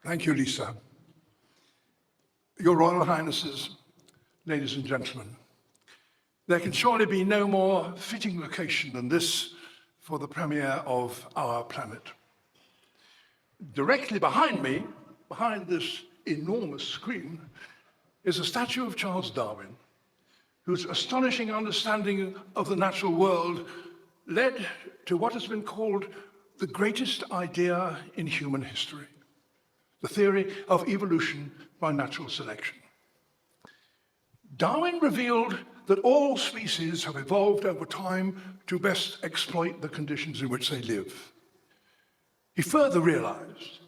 Thank you, Lisa. Your Royal Highnesses, ladies and gentlemen, there can surely be no more fitting location than this for the premiere of Our Planet. Directly behind me, behind this enormous screen, is a statue of Charles Darwin, whose astonishing understanding of the natural world led to what has been called the greatest idea in human history, the theory of evolution by natural selection. Darwin revealed that all species have evolved over time to best exploit the conditions in which they live. He further realized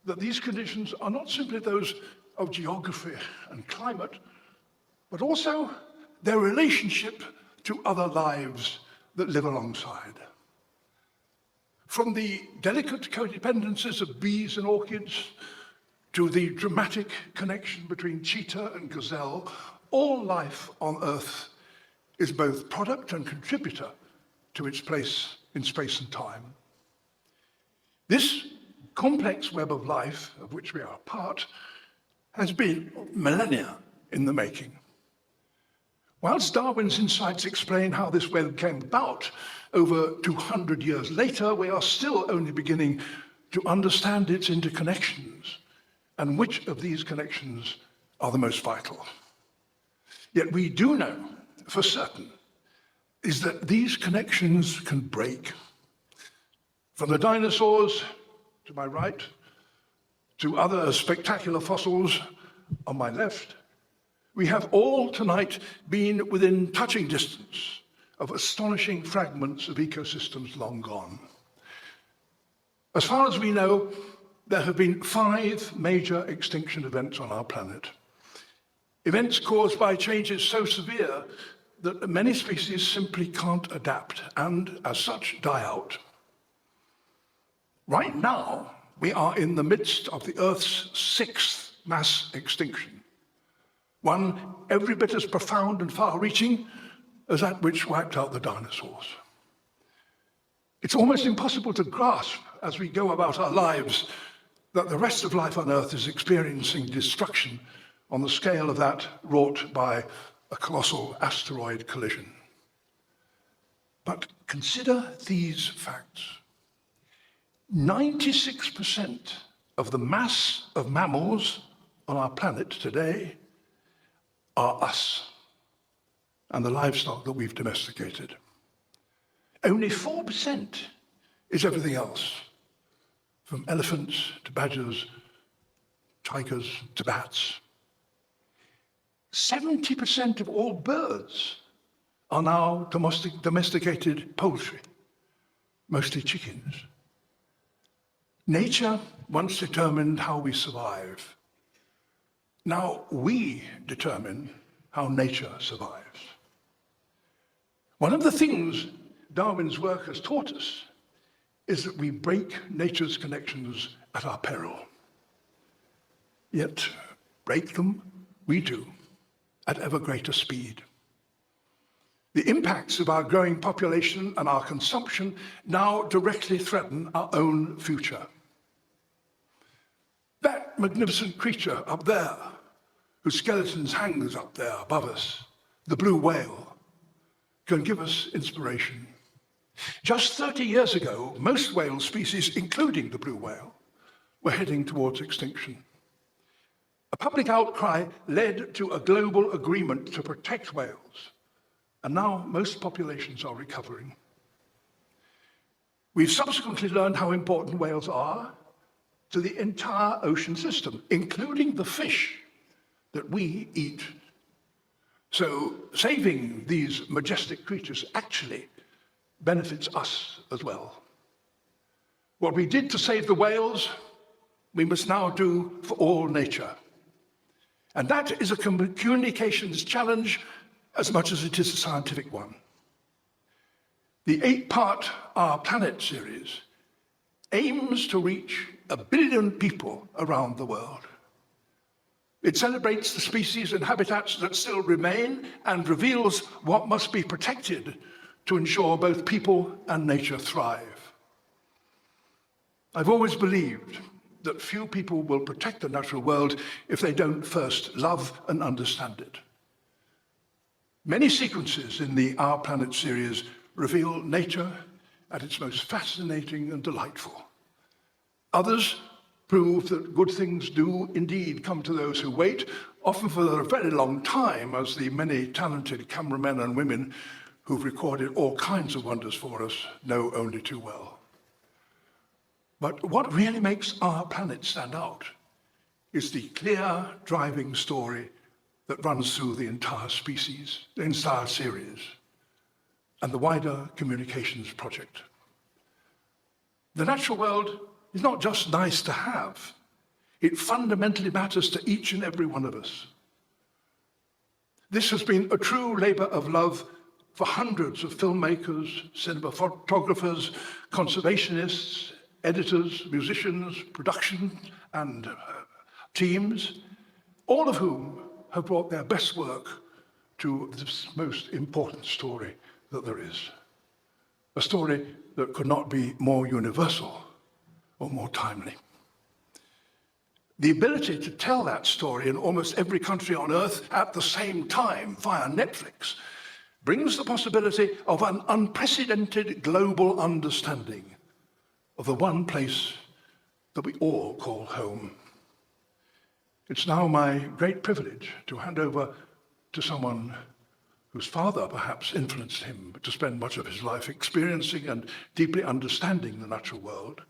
that these conditions are not simply those of geography and climate, but also their relationship to other lives that live alongside. From the delicate codependencies of bees and orchids to the dramatic connection between cheetah and gazelle, all life on Earth is both product and contributor to its place in space and time. This complex web of life, of which we are a part, has been millennia in the making. Whilst Darwin's insights explain how this web came about, over 200 years later, we are still only beginning to understand its interconnections and which of these connections are the most vital. Yet we do know for certain is that these connections can break. From the dinosaurs to my right, to other spectacular fossils on my left, we have all tonight been within touching distance of astonishing fragments of ecosystems long gone. As far as we know, there have been 5 major extinction events on our planet. Events caused by changes so severe that many species simply can't adapt and, as such, die out. Right now, we are in the midst of the Earth's 6th mass extinction, one every bit as profound and far-reaching as that which wiped out the dinosaurs. It's almost impossible to grasp as we go about our lives that the rest of life on Earth is experiencing destruction on the scale of that wrought by a colossal asteroid collision. But consider these facts. 96% of the mass of mammals on our planet today are us and the livestock that we've domesticated. Only 4% is everything else, from elephants to badgers, tigers to bats. 70% of all birds are now domesticated poultry, mostly chickens. Nature once determined how we survive. Now we determine how nature survives. One of the things Darwin's work has taught us is that we break nature's connections at our peril. Yet break them we do at ever greater speed. The impacts of our growing population and our consumption now directly threaten our own future. That magnificent creature up there, whose skeleton hangs up there above us, the blue whale, can give us inspiration. Just 30 years ago, most whale species, including the blue whale, were heading towards extinction. A public outcry led to a global agreement to protect whales, and now most populations are recovering. We've subsequently learned how important whales are to the entire ocean system, including the fish that we eat. So saving these majestic creatures actually benefits us as well. What we did to save the whales, we must now do for all nature. And that is a communications challenge as much as it is a scientific one. The 8-part Our Planet series aims to reach 1 billion people around the world. It celebrates the species and habitats that still remain and reveals what must be protected to ensure both people and nature thrive. I've always believed that few people will protect the natural world if they don't first love and understand it. Many sequences in the Our Planet series reveal nature at its most fascinating and delightful. Others prove that good things do indeed come to those who wait, often for a very long time, as the many talented cameramen and women who've recorded all kinds of wonders for us know only too well. But what really makes Our Planet stand out is the clear, driving story that runs through the entire species, the entire series, and the wider communications project. The natural world is not just nice to have, it fundamentally matters to each and every one of us. This has been a true labor of love for hundreds of filmmakers, cinematographers, conservationists, editors, musicians, production, and teams, all of whom have brought their best work to this most important story that there is. A story that could not be more universal or more timely. The ability to tell that story in almost every country on Earth at the same time via Netflix brings the possibility of an unprecedented global understanding of the one place that we all call home. It's now my great privilege to hand over to someone whose father perhaps influenced him to spend much of his life experiencing and deeply understanding the natural world,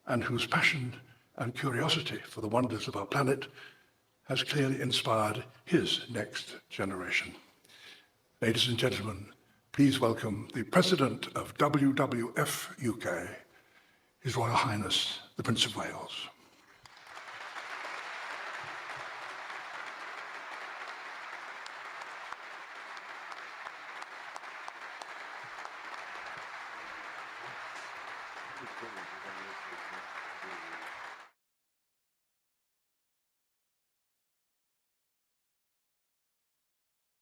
and whose passion and curiosity for the wonders of our planet has clearly inspired his next generation. Ladies and gentlemen, please welcome the President of WWF UK, His Royal Highness, the Prince of Wales.